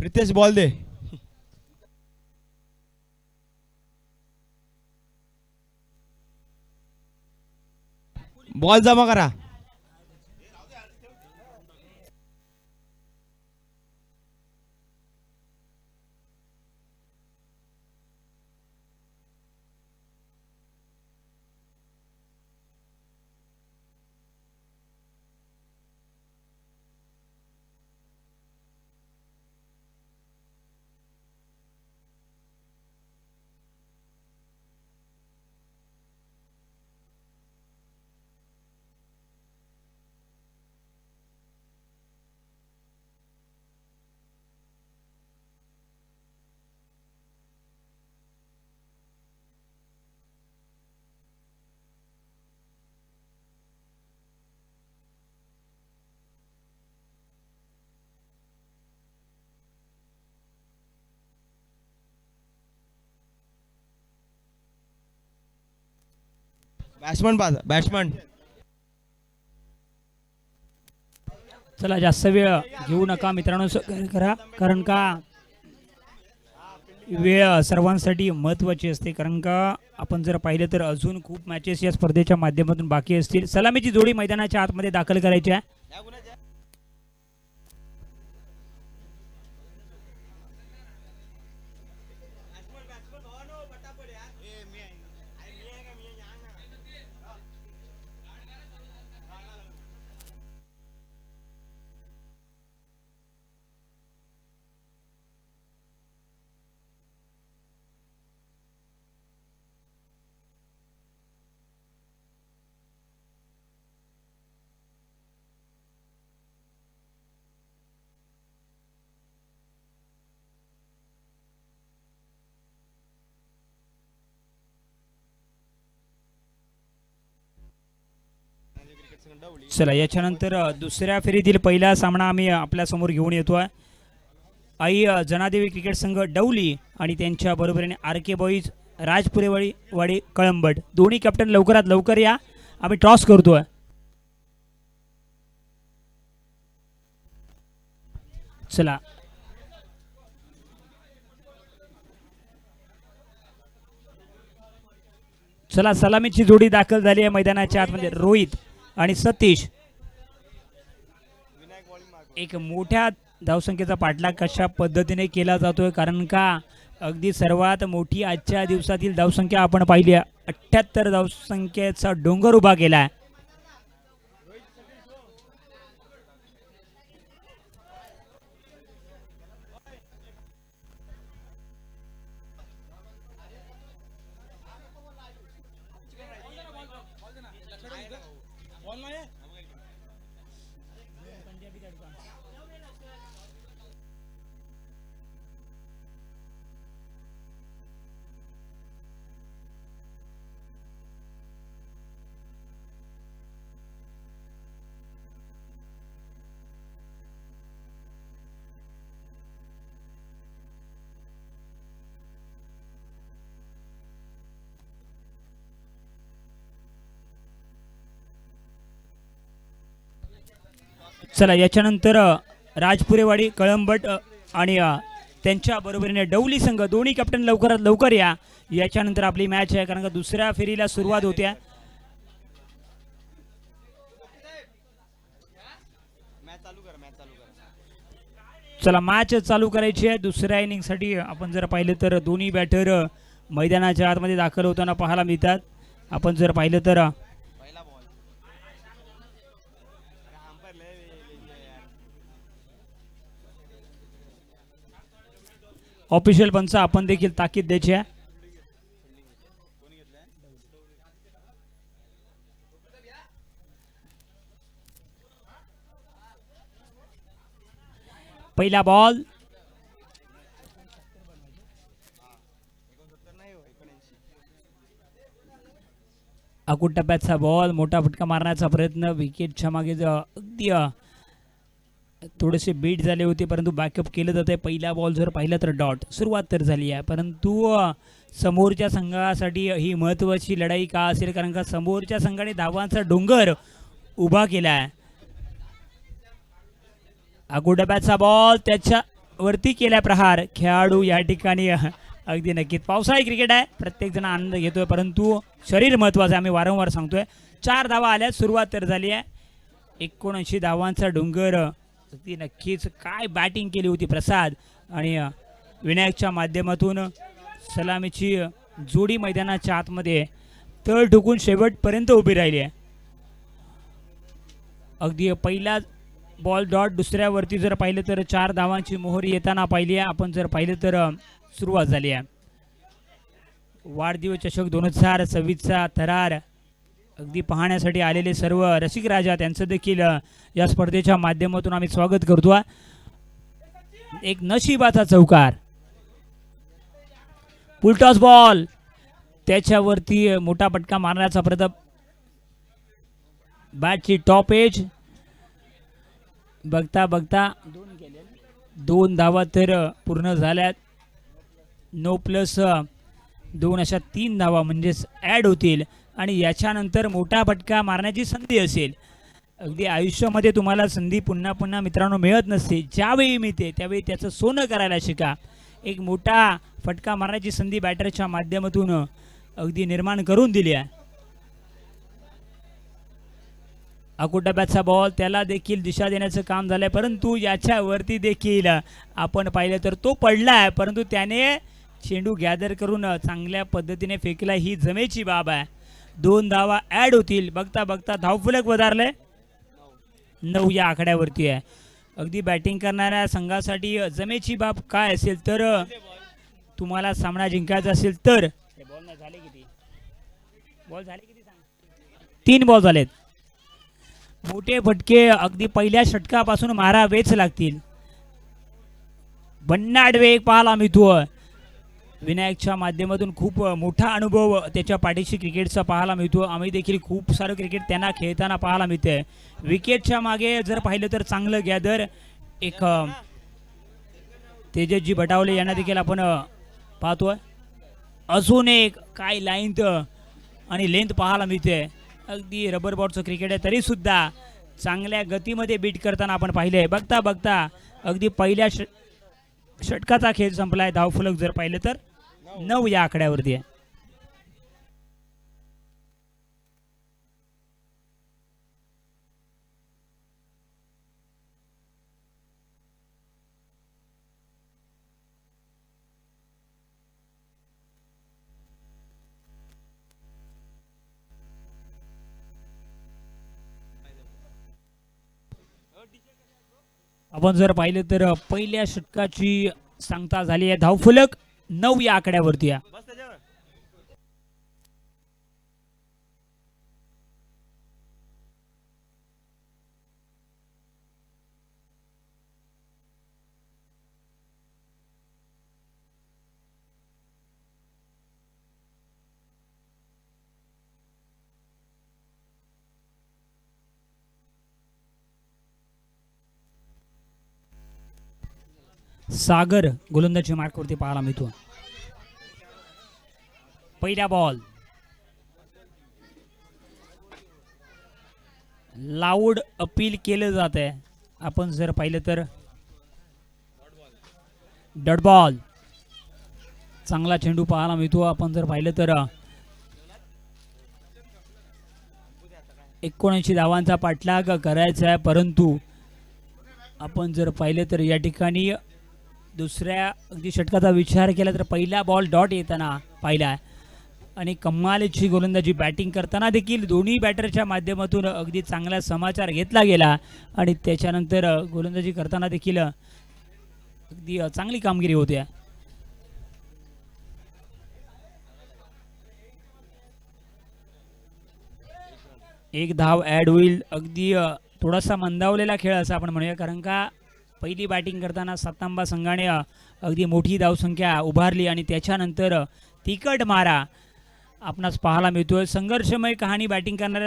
Pritesh ball दे. Ball जमा करा. Batsman pass batsman. चला जास्त वेळ घेऊ नका मित्रांनो, सहकार्य करा, कारण का वेळ सर्वांसाठी महत्त्वाची असते. कारण का आपण जर पाहिलं तर अजून खूप मॅचेस या स्पर्धेच्या माध्यमातून बाकी असतील. सलामीची जोडी मैदानाच्या आतमध्ये दाखल करायची आहे. चला याच्यानंतर दुसऱ्या फेरीतील पहिला सामना आम्ही आपल्या समोर घेऊन येतोय. आई जनादेवी क्रिकेट संघ डवली आणि त्यांच्या बरोबरीने आर के बॉईज राजपुरेवाडी कळंबट. दोन्ही कॅप्टन लवकरात लवकर या, आम्ही टॉस करतोय. चला चला सलामीची जोडी दाखल झाली आहे मैदानाच्या आतमध्ये. रोहित आणि सतीश एक मोठ्या धावसंख्येचा पाठलाग कशा पद्धतीने केला जातोय, कारण का अगदी सर्वात मोठी आजच्या दिवसातील धावसंख्या आपण पाहिली आहे. 78 धावसंख्येचा डोंगर उभा केला आहे. चला याच्यानंतर राजपुरेवाडी कळंबट आणि त्यांच्या बरोबरीने डवली संघ. दोन्ही कॅप्टन लवकरात लवकर या. याच्यानंतर आपली मॅच आहे, कारण का दुसऱ्या फेरीला सुरुवात होते. चला मॅच चालू करायची आहे. दुसऱ्या इनिंगसाठी आपण जर पाहिलं तर दोन्ही बॅटर मैदानाच्या आतमध्ये दाखल होताना पाहायला मिळतात. आपण जर पाहिलं तर ऑफिशियल पंच आपण देखील ताकीद द्यायची आहे. पहिला बॉल अकुट टप्प्याचा बॉल, मोठा फटका मारण्याचा प्रयत्न. विकेटच्या मागे अगदी थोडेसे बीट झाले होते, परंतु बॅकअप केलं जाते. पहिला बॉल जर पाहिला तर डॉट. सुरुवात तर झाली आहे, परंतु समोरच्या संघासाठी ही महत्त्वाची लढाई का असेल, कारण का समोरच्या संघाने धावांचा डोंगर उभा केला आहे. अकुट टप्प्याचा बॉल त्याच्या वरती केला प्रहार. खेळाडू या ठिकाणी अगदी नक्कीच पावसाळी क्रिकेट आहे, प्रत्येक जण आनंद घेतोय, परंतु शरीर महत्वाचं आहे. आम्ही वारंवार सांगतोय. 4 धावा आल्या, सुरुवात तर झाली आहे. 79 धावांचा डोंगर. अगदी नक्कीच काय बॅटिंग केली होती प्रसाद आणि विनायकच्या माध्यमातून सलामीची जोडी मैदानाच्या आतमध्ये तळ ठोकून शेवटपर्यंत उभी राहिली आहे. अगदी पहिला बॉल डॉट. दुसऱ्यावरती जर पाहिलं तर 4 धावांची मोहर येताना पाहिली आहे. आपण जर पाहिलं तर सुरुवात झाली आहे. वाढदिवस चषक 2026चा थरार अगदी पाहण्यासाठी आलेले सर्व रसिक राजा त्यांचं देखील या स्पर्धेच्या माध्यमातून आम्ही स्वागत करतो. एक नशिबाचा चौकार. Full toss ball. त्याच्यावरती मोठा फटका मारण्याचा प्रयत्न. बॅटची टॉप एज. बघता बघता 2 धावा तर पूर्ण झाल्यात. 9+2 अशा 3 धावा म्हणजेच ॲड होतील आणि याच्यानंतर मोठा फटका मारण्याची संधी असेल. अगदी आयुष्यामध्ये तुम्हाला संधी पुन्हा पुन्हा मित्रांनो मिळत नसते. ज्यावेळी मिळते त्यावेळी त्याचं सोनं करायला शिका. एक मोठा फटका मारण्याची संधी बॅटरच्या माध्यमातून अगदी निर्माण करून दिली आहे. अकुटब्याचा बॉल. त्याला देखील दिशा देण्याचं काम झालंय, परंतु याच्यावरती देखील आपण पाहिलं तर तो पडलाय, परंतु त्याने चेंडू गॅदर करून चांगल्या पद्धतीने फेकला. ही जमेची बाब आहे. 2 धावा ॲड होतील. बघता बघता धावफलक वधारले. 9 या आकड्यावरती आहे. अगदी बॅटिंग करणाऱ्या संघासाठी जमेची बाब काय असेल तर तुम्हाला सामना जिंकायचा असेल तर 3 बॉल झालेत. मोठे फटके अगदी पहिल्या षटकापासून मारावेच लागतील. भन्नाट वेग पाहायला मिळतो. विनायकच्या माध्यमातून खूप मोठा अनुभव त्याच्या पाठीशी क्रिकेटचा पाहायला मिळतो. आम्ही देखील खूप सारं क्रिकेट त्यांना खेळताना पाहायला मिळते. विकेटच्या मागे जर पाहिलं तर चांगलं गॅदर. एक तेजसजी बटावले यांना देखील आपण पाहतोय. अजून एक काय लाईन आणि लेंथ पाहायला मिळते. अगदी रबर बॉटचं क्रिकेट आहे, तरीसुद्धा चांगल्या गतीमध्ये बीट करताना आपण पाहिले. बघता बघता अगदी पहिल्या षटकाचा खेळ संपलाय. धावफलक जर पाहिलं तर 9 या आकड्यावरती आहे. आपण जर पाहिलं तर पहिल्या षटकाची सांगता झाली आहे. धावफलक 9 या आकड्यावरती आहे. सागर गोलंदाजी मार्कवरती पाहायला मिळतो. पहिला बॉल. लाऊड अपील केलं जात आहे. आपण जर पाहिलं तर डॉट बॉल. चांगला चेंडू पाहायला मिळतो. आपण जर पाहिलं तर 79 धावांचा पाठलाग करायचा आहे, परंतु आपण जर पाहिलं तर या ठिकाणी दुसऱ्या अगदी षटकाचा विचार केला तर पहिला बॉल डॉट येताना पाहिला आणि कमालीची गोलंदाजी बॅटिंग करताना देखील दोन्ही बॅटरच्या माध्यमातून अगदी चांगला समाचार घेतला गेला आणि त्याच्यानंतर गोलंदाजी करताना देखील अगदी चांगली कामगिरी होते. एक धाव ॲड होईल. अगदी थोडासा मंदावलेला खेळ असं आपण म्हणूया, कारण का पहिली बॅटिंग करताना सातांबा संघाने अगदी मोठी धावसंख्या उभारली आणि त्याच्यानंतर तिकट मारा आपणास पाहायला मिळतोय. संघर्षमय कहाणी बॅटिंग करणाऱ्या